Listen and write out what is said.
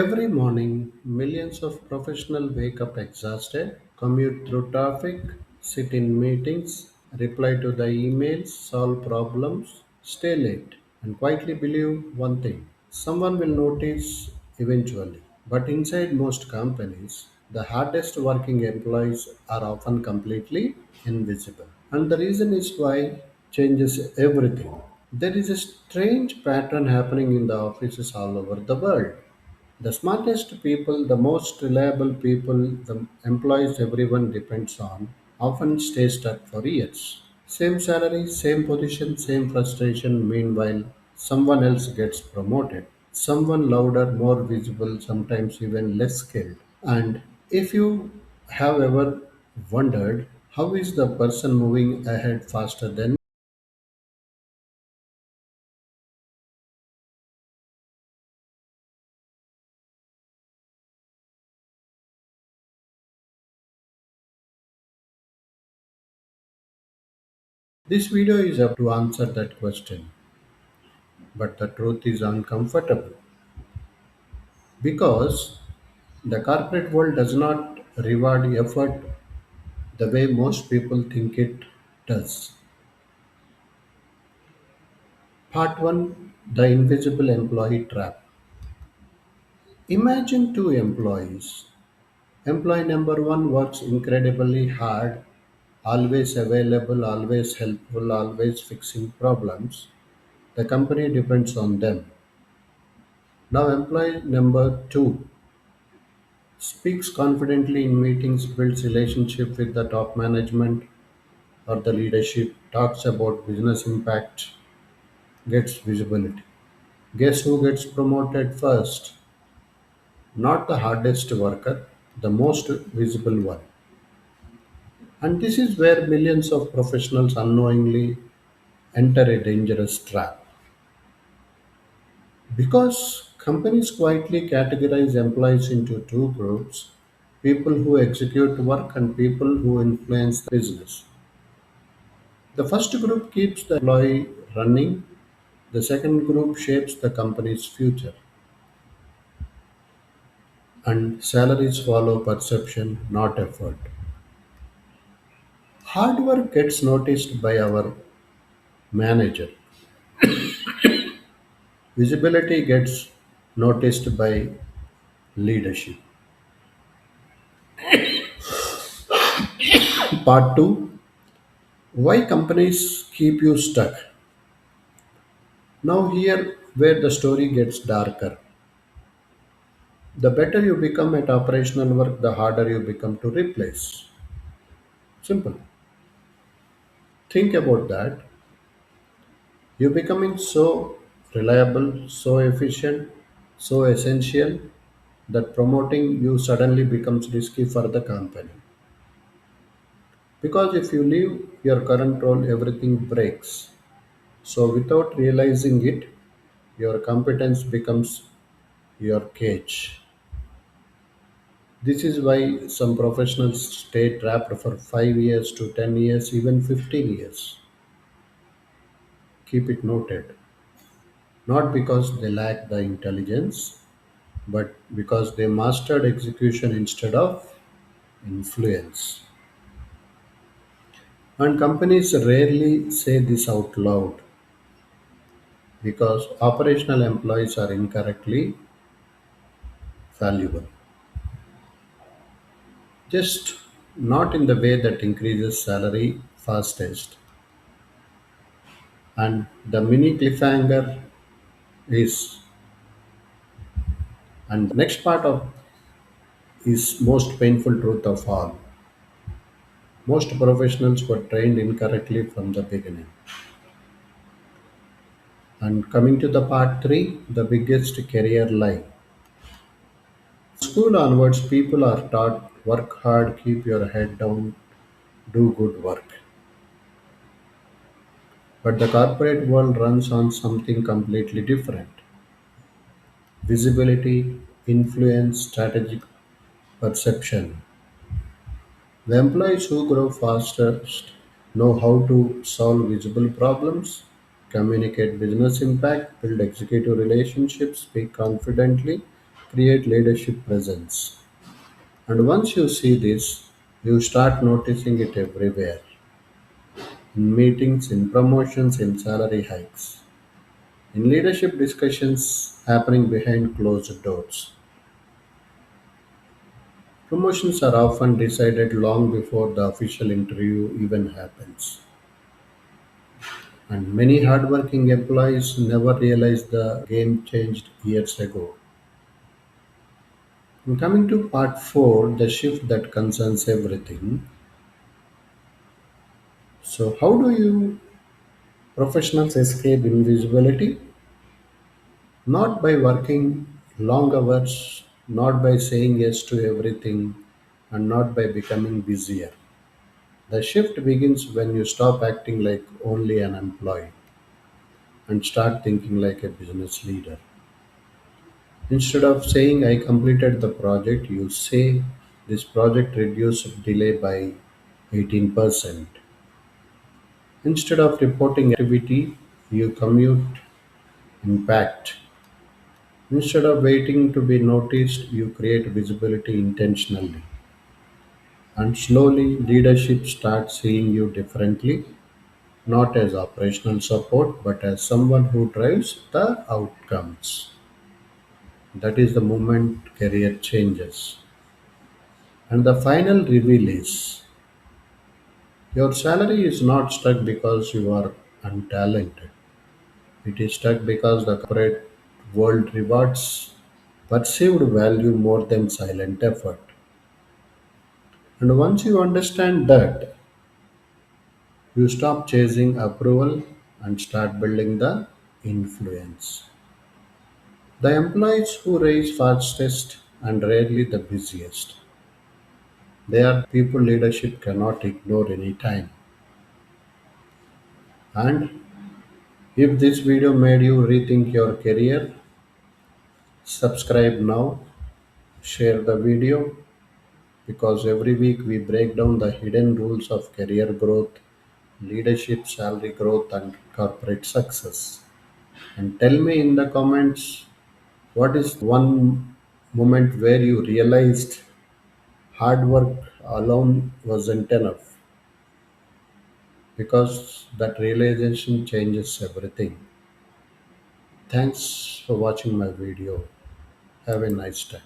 Every morning, millions of professionals wake up exhausted, commute through traffic, sit in meetings, reply to the emails, solve problems, stay late, and quietly believe one thing: someone will notice eventually. But inside most companies, the hardest working employees are often completely invisible. And the reason is why changes everything. There is a strange pattern happening in the offices all over the world. The smartest people, the most reliable people, the employees everyone depends on often stay stuck for years. Same salary, same position, same frustration. Meanwhile, someone else gets promoted. Someone louder, more visible, sometimes even less skilled. And if you have ever wondered how is the person moving ahead faster than this video is up to answer that question. But the truth is uncomfortable because the corporate world does not reward effort the way most people think it does. Part 1: The Invisible Employee Trap. Imagine two employees. Employee number one works incredibly hard, always available, always helpful, always fixing problems. The company depends on them. Now, employee number two speaks confidently in meetings, builds relationship with the top management or the leadership, talks about business impact, gets visibility. Guess who gets promoted first? Not the hardest worker, the most visible one. And this is where millions of professionals unknowingly enter a dangerous trap. Because companies quietly categorize employees into two groups: people who execute work and people who influence the business. The first group keeps the employee running, the second group shapes the company's future, and salaries follow perception, not effort. Hard work gets noticed by our manager, visibility gets noticed by leadership. Part 2: Why companies keep you stuck. Now, here where the story gets darker. The better you become at operational work, the harder you become to replace. Simple. Think about that. You're becoming so reliable, so efficient, so essential that promoting you suddenly becomes risky for the company. Because if you leave your current role, everything breaks. So, without realizing it, your competence becomes your cage. This is why some professionals stay trapped for 5 years to 10 years, even 15 years. Keep it noted. Not because they lack the intelligence, but because they mastered execution instead of influence. And companies rarely say this out loud because operational employees are incorrectly valuable. Just not in the way that increases salary fastest. And the mini cliffhanger is, and the next part of is most painful truth of all. Most professionals were trained incorrectly from the beginning. And coming to the part 3, the biggest career lie. School onwards, people are taught work hard, keep your head down, do good work. But the corporate world runs on something completely different: visibility, influence, strategic perception. The employees who grow fastest know how to solve visible problems, communicate business impact, build executive relationships, speak confidently, create leadership presence. And once you see this, you start noticing it everywhere, in meetings, in promotions, in salary hikes, in leadership discussions happening behind closed doors. Promotions are often decided long before the official interview even happens. And many hardworking employees never realize the game changed years ago. And coming to part 4, the shift that concerns everything. So, how do you professionals escape invisibility? Not by working long hours, not by saying yes to everything, and not by becoming busier. The shift begins when you stop acting like only an employee and start thinking like a business leader. Instead of saying I completed the project, you say this project reduced delay by 18%. Instead of reporting activity, you commute impact. Instead of waiting to be noticed, you create visibility intentionally. And slowly, leadership starts seeing you differently, not as operational support, but as someone who drives the outcomes. That is the moment career changes. And the final reveal is your salary is not stuck because you are untalented. It is stuck because the corporate world rewards perceived value more than silent effort. And once you understand that, you stop chasing approval and start building the influence. The employees who rise fastest and rarely the busiest. They are people leadership cannot ignore any time. And if this video made you rethink your career, subscribe now, share the video because every week we break down the hidden rules of career growth, leadership, salary growth, and corporate success. And tell me in the comments what is one moment where you realized hard work alone wasn't enough because that realization changes everything. Thanks for watching my video. Have a nice day.